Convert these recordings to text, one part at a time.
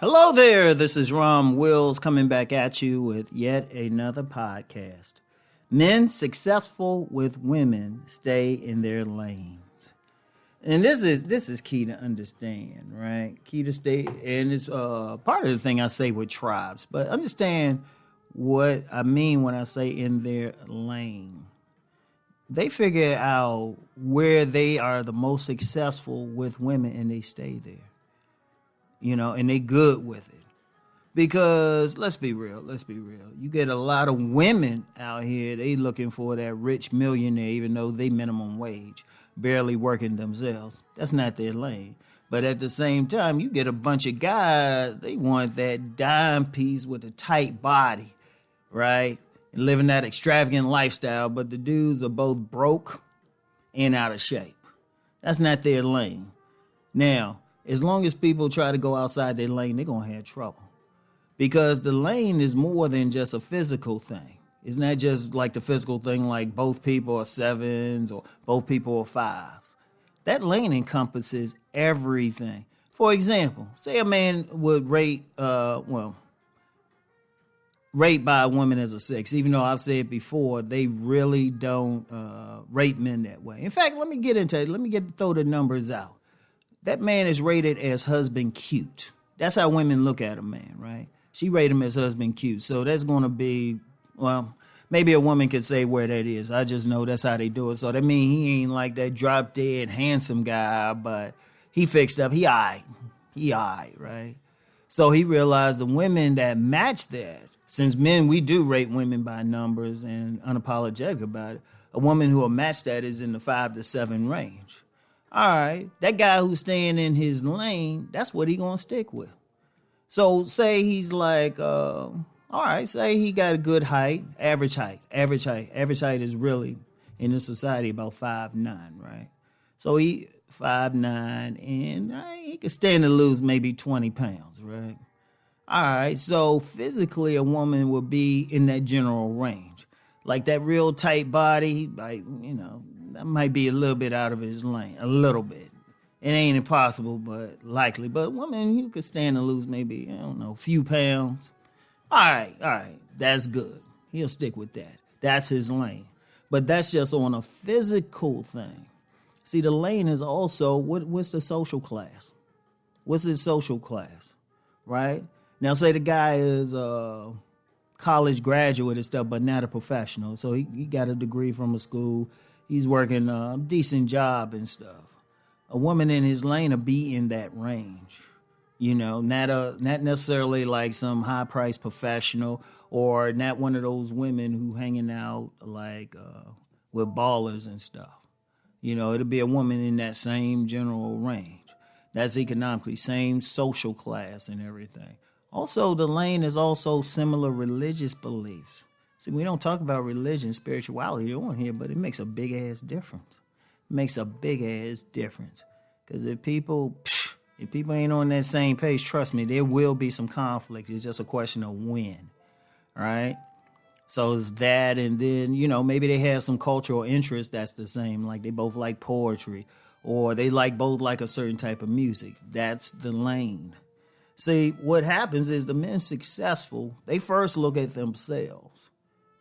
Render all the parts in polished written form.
Hello there, this is Rom Wills coming back at you with yet another podcast. Men successful with women stay in their lanes. And this is key to understand, right? Key to stay, and it's part of the thing I say with tribes, but understand what I mean when I say in their lane. They figure out where they are the most successful with women and they stay there. And they good with it. Because let's be real. You get a lot of women out here, they looking for that rich millionaire, even though they minimum wage, barely working themselves. That's not their lane. But at the same time, you get a bunch of guys, they want that dime piece with a tight body, right? And living that extravagant lifestyle, but the dudes are both broke and out of shape. That's not their lane. Now, as long as people try to go outside their lane, they're going to have trouble. Because the lane is more than just a physical thing. It's not just like the physical thing like both people are sevens or both people are fives. That lane encompasses everything. For example, say a man would rate by a woman as a six, even though I've said before, they really don't rate men that way. In fact, let me throw the numbers out. That man is rated as husband cute. That's how women look at a man, right? She rated him as husband cute. So that's going to be, maybe a woman could say where that is. I just know that's how they do it. So that means he ain't like that drop dead handsome guy, but he fixed up. He all right, right? So he realized the women that match that, since men, we do rate women by numbers and unapologetic about it, a woman who will match that is in the 5 to 7 range. All right, that guy who's staying in his lane, that's what he gonna stick with. So say he's like, say he got a good height, average height. Average height is really, in this society, about 5'9", right? So he 5'9", and he could stand to lose maybe 20 pounds, right? All right, so physically a woman would be in that general range. Like that real tight body, that might be a little bit out of his lane, a little bit. It ain't impossible, but likely. But woman, you could stand to lose maybe, a few pounds. All right, that's good. He'll stick with that. That's his lane. But that's just on a physical thing. See, the lane is also, what's the social class? What's his social class, right? Now, say the guy is a college graduate and stuff, but not a professional. So he got a degree from a school. He's working a decent job and stuff. A woman in his lane will be in that range. Not necessarily like some high-priced professional or not one of those women who hanging out like with ballers and stuff. It'll be a woman in that same general range. That's economically, same social class and everything. Also, the lane is also similar religious beliefs. See, we don't talk about religion, spirituality on here, but it makes a big-ass difference. Because if people ain't on that same page, trust me, there will be some conflict. It's just a question of when, right? So it's that, and then, maybe they have some cultural interest that's the same, like they both like poetry, or they both like a certain type of music. That's the lane. See, what happens is the men successful, they first look at themselves,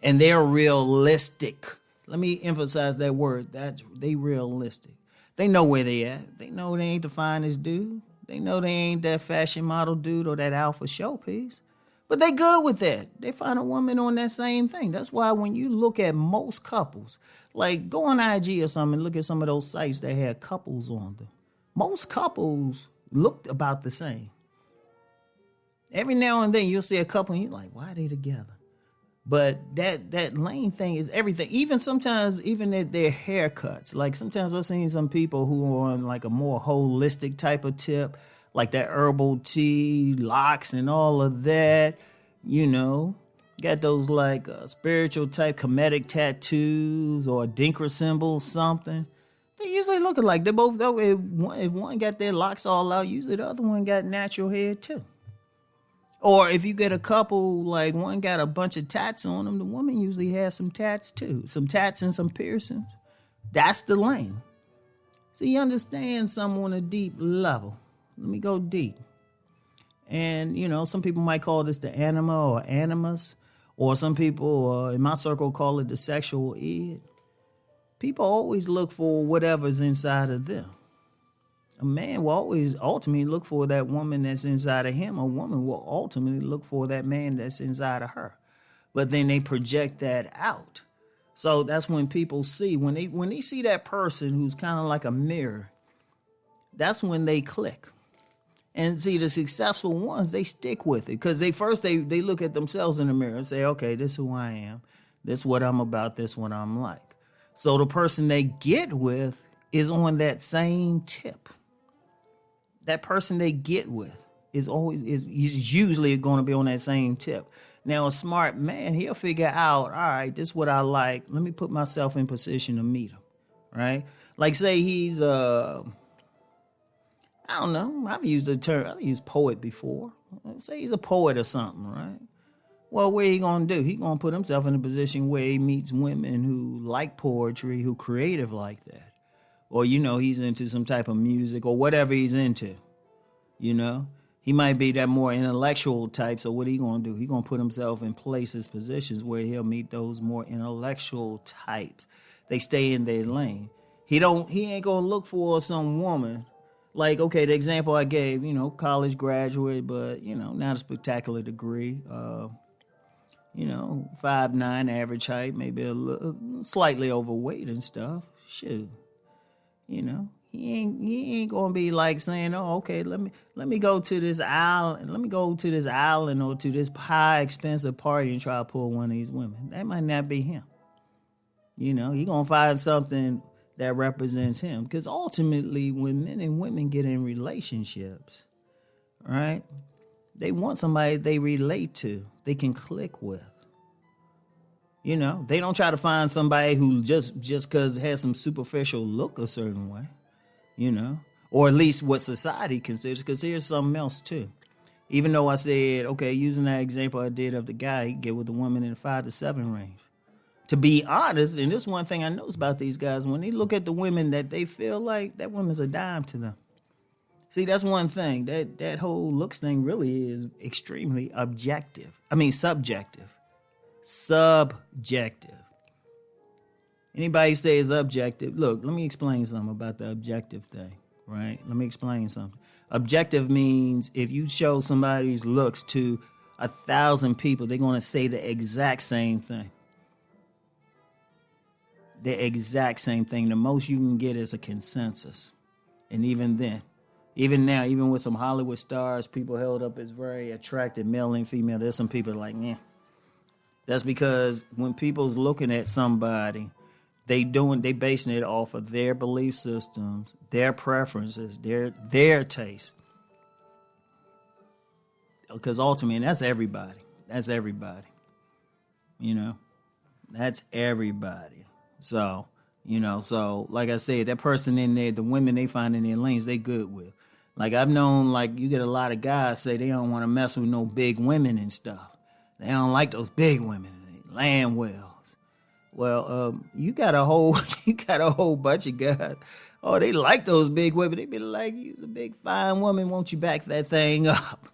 and they're realistic. Let me emphasize that word. They realistic. They know where they at. They know they ain't the finest dude. They know they ain't that fashion model dude or that alpha showpiece. But they good with that. They find a woman on that same thing. That's why when you look at most couples, like go on IG or something and look at some of those sites that had couples on them. Most couples looked about the same. Every now and then you'll see a couple and you're like, why are they together? But that lane thing is everything. Even sometimes, even at their haircuts. Like sometimes I've seen some people who are on like a more holistic type of tip, like that herbal tea, locks and all of that, Got those like spiritual type comedic tattoos or Dinkra symbols, something. They usually look alike. They both, though, if one got their locks all out, usually the other one got natural hair too. Or if you get a couple, like one got a bunch of tats on them, the woman usually has some tats too. Some tats and some piercings. That's the lane. So you understand something on a deep level. Let me go deep. And, some people might call this the anima or animus, or some people in my circle call it the sexual id. People always look for whatever's inside of them. A man will always ultimately look for that woman that's inside of him. A woman will ultimately look for that man that's inside of her. But then they project that out. So that's when people see, when they see that person who's kind of like a mirror, that's when they click. And see, the successful ones, they stick with it. Because they look at themselves in the mirror and say, okay, this is who I am. This is what I'm about. This is what I'm like. So the person they get with is on that same tip. That person they get with is usually going to be on that same tip. Now, a smart man, he'll figure out, all right, this is what I like. Let me put myself in position to meet him, right? Like, say he's, I don't know, I've used poet before. Let's say he's a poet or something, right? Well, what he going to do? He going to put himself in a position where he meets women who like poetry, who creative like that. Or, he's into some type of music or whatever he's into, He might be that more intellectual type, so what he going to do? He going to put himself in places, positions where he'll meet those more intellectual types. They stay in their lane. He ain't going to look for some woman. Like, okay, the example I gave, college graduate, but, not a spectacular degree. 5'9", average height, maybe a little, slightly overweight and stuff. Shoot. He ain't gonna be like saying, oh, okay, let me go to this island, or to this high expensive party and try to pull one of these women. That might not be him. He gonna find something that represents him. Because ultimately, when men and women get in relationships, right, they want somebody they relate to, they can click with. They don't try to find somebody who just because it has some superficial look a certain way, or at least what society considers, because here's something else too. Even though I said, okay, using that example I did of the guy, he get with a woman in the 5 to 7 range. To be honest, and this one thing I notice about these guys, when they look at the women that they feel like, that woman's a dime to them. See, that's one thing. That whole looks thing really is extremely subjective. Subjective. Anybody say it's objective? Look, let me explain something about the objective thing, right? Let me explain something. Objective means if you show somebody's looks to 1,000 people, they're going to say the exact same thing. The exact same thing. The most you can get is a consensus. And even then, even now, even with some Hollywood stars, people held up as very attractive, male and female, there's some people like, yeah. That's because when people's looking at somebody, they basing it off of their belief systems, their preferences, their taste. Because ultimately, and that's everybody. That's everybody. That's everybody. So, like I said, that person in there, the women they find in their lanes, they good with. Like I've known, you get a lot of guys say they don't want to mess with no big women and stuff. They don't like those big women, land wells. Well, you got a whole bunch of guys. Oh, they like those big women. They be like, you's a big fine woman, won't you back that thing up?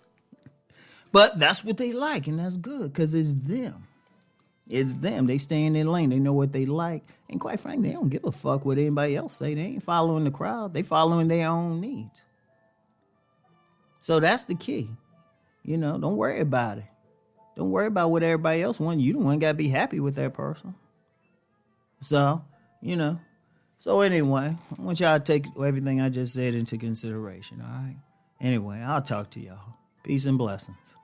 But that's what they like, and that's good because it's them. It's them. They stay in their lane. They know what they like, and quite frankly, they don't give a fuck what anybody else say. They ain't following the crowd. They following their own needs. So that's the key. Don't worry about it. Don't worry about what everybody else wants. You the one got to be happy with that person. So, So anyway, I want y'all to take everything I just said into consideration, all right? Anyway, I'll talk to y'all. Peace and blessings.